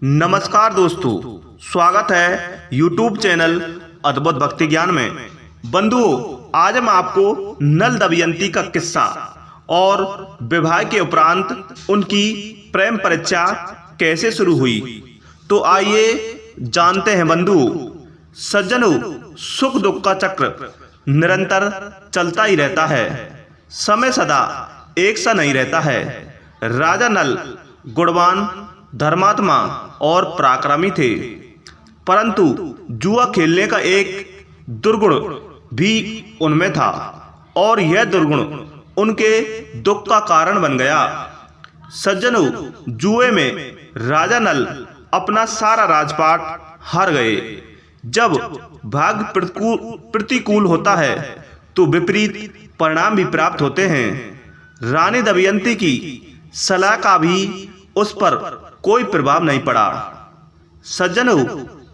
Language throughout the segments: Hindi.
नमस्कार दोस्तों, स्वागत है YouTube चैनल अद्भुत भक्ति ज्ञान में। बंधुओं, आज हम आपको नल दमयंती का किस्सा और विवाह के उपरांत उनकी प्रेम परीक्षा कैसे शुरू हुई, तो आइए जानते हैं। बंधुओं, सज्जनों, सुख दुख का चक्र निरंतर चलता ही रहता है। समय सदा एक सा नहीं रहता है। राजा नल गुणवान, धर्मात्मा और पराक्रमी थे, परंतु जुआ खेलने का एक दुर्गुण भी उनमें था और यह दुर्गुण उनके दुख का कारण बन गया। सज्जनों, जुए में राजा नल अपना सारा राजपाट हार गए। जब भाग्य प्रतिकूल होता है तो विपरीत परिणाम भी प्राप्त होते हैं। रानी दमयंती की सलाह का भी उस पर कोई प्रभाव नहीं पड़ा। सज्जनों,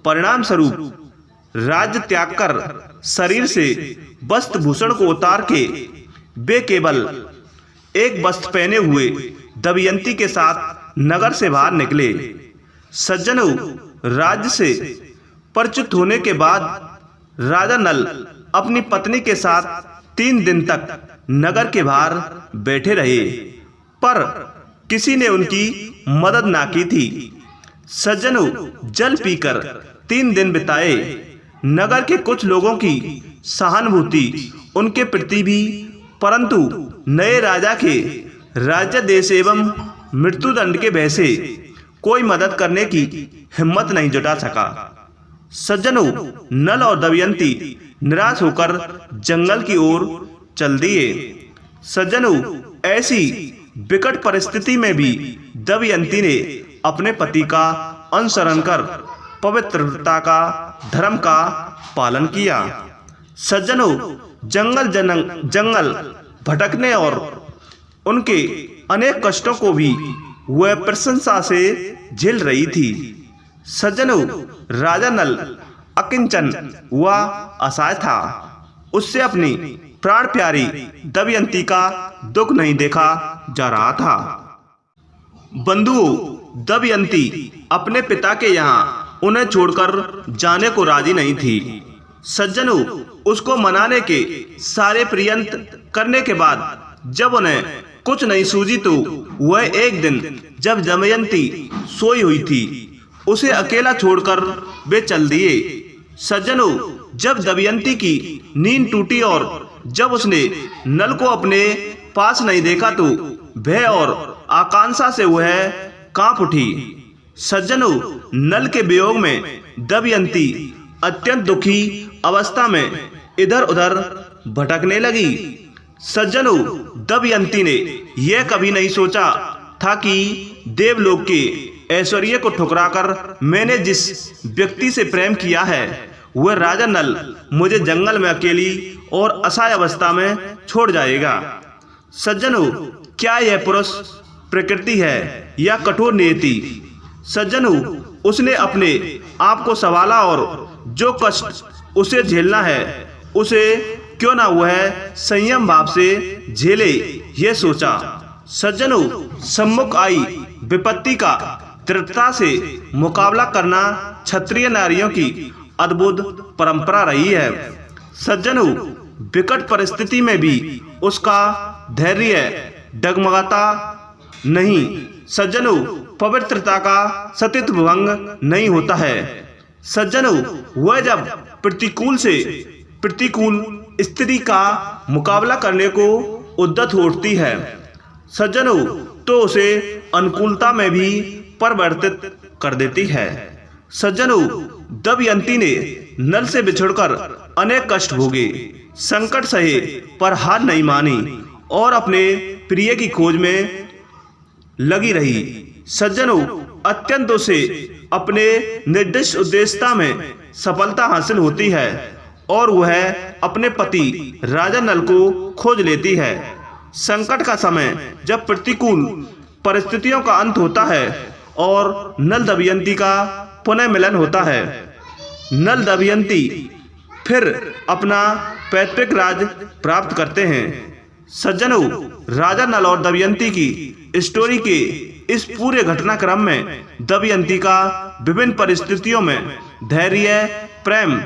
परिणाम स्वरूप राज्य त्याग कर शरीर से वस्त्र भूषण को उतार के वे केवल एक वस्त्र पहने हुए दमयंती के साथ नगर से बाहर निकले। सज्जनों, राज्य से परिचित होने के बाद राजा नल अपनी पत्नी के साथ 3 दिन तक नगर के बाहर बैठे रहे, पर किसी ने उनकी मदद ना की थी। सज्जनों, जल पीकर 3 दिन बिताए। नगर के कुछ लोगों की सहानुभूति उनके प्रति भी, परंतु नए राजा के राज्यादेश एवं मृत्युदंड के भय से कोई मदद करने की हिम्मत नहीं जुटा सका। सज्जनों, नल और दमयंती निराश होकर जंगल की ओर चल दिए। सज्जनों, ऐसी विकट परिस्थिति में भी दमयंती ने अपने पति का अनुसरण कर पवित्रता का धर्म का पालन किया। सज्जनों, जंगल भटकने और उनके अनेक कष्टों को भी वह प्रशंसा से झेल रही थी। सज्जनों, राजा नल अकिंचन व असहाय था। उससे अपनी प्राण प्यारी दमयंती का दुख नहीं देखा जा रहा था। बंधुओं, दमयंती अपने पिता के यहाँ उन्हें छोड़कर जाने को राजी नहीं थी। सज्जनों, उसको मनाने के सारे प्रयत्न करने के बाद जब उन्हें कुछ नहीं सूझी तो वह एक दिन जब दमयंती सोई हुई थी, उसे अकेला छोड़कर वे चल दिए। सज्जनों, जब दमयंती की नींद टूटी और जब उसने नल को अपने पास नहीं देखा तो भय और आकांक्षा से वह कांप उठी। सज्जनों, नल के वियोग में दमयंती अत्यंत दुखी अवस्था में इधर उधर भटकने लगी। सज्जनों, दमयंती ने यह कभी नहीं सोचा था कि देवलोक के ऐश्वर्य को ठुकराकर मैंने जिस व्यक्ति से प्रेम किया है वह राजा नल मुझे जंगल में अकेली और असहाय अवस्था में छोड़ जाएगा। सज्जनों, क्या यह पुरुष प्रकृति है या कठोर नियति? सज्जनों, उसने अपने आप को संभाला और जो कष्ट उसे झेलना है उसे क्यों ना वह संयम भाव से झेले, यह सोचा। सज्जनों, सम्मुख आई विपत्ति का दृढ़ता से मुकाबला करना क्षत्रिय नारियों की अद्भुत परंपरा रही है। सज्जनों, विकट परिस्थिति में भी उसका धैर्य डगमगाता नहीं। सज्जनों, पवित्रता का सतीत्व भंग नहीं होता है। सज्जनों, वह जब प्रतिकूल स्थिति का मुकाबला करने को उद्यत उठती है, सज्जनों, तो उसे अनुकूलता में भी परिवर्तित कर देती है। सज्जनों, दमयंती ने नल से बिछुड़कर अनेक कष्ट भोगे, संकट सहे, पर हार नहीं मानी और अपने प्रिय की खोज में लगी रही। सज्जनों, अत्यंत उसे अपने निर्दिष्ट उद्देश्यता में सफलता हासिल होती है और वह अपने पति राजा नल को खोज लेती है। संकट का समय जब प्रतिकूल परिस्थितियों का अंत होता है और नल दमयंती का पुनः मिलन होता है, नल दमयंती फिर अपना पैतृक राज प्राप्त करते हैं। सज्जनों, राजा नल और दमयंती की स्टोरी के इस पूरे घटनाक्रम में दमयंती का विभिन्न परिस्थितियों में धैर्य, प्रेम,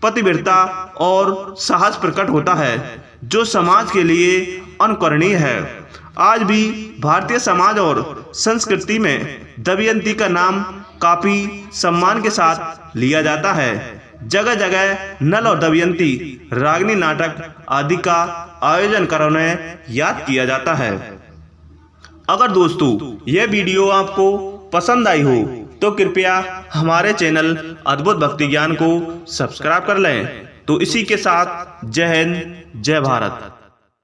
पतिव्रता और साहस प्रकट होता है, जो समाज के लिए अनुकरणीय है। आज भी भारतीय समाज और संस्कृति में दमयंती का नाम काफी सम्मान के साथ लिया जाता है। जगह जगह नल और दमयंती रागिनी नाटक आदि का आयोजन कर उन्हें याद किया जाता है। अगर दोस्तों यह वीडियो आपको पसंद आई हो तो कृपया हमारे चैनल अद्भुत भक्ति ज्ञान को सब्सक्राइब कर लें। तो इसी के साथ जय हिंद, जय भारत।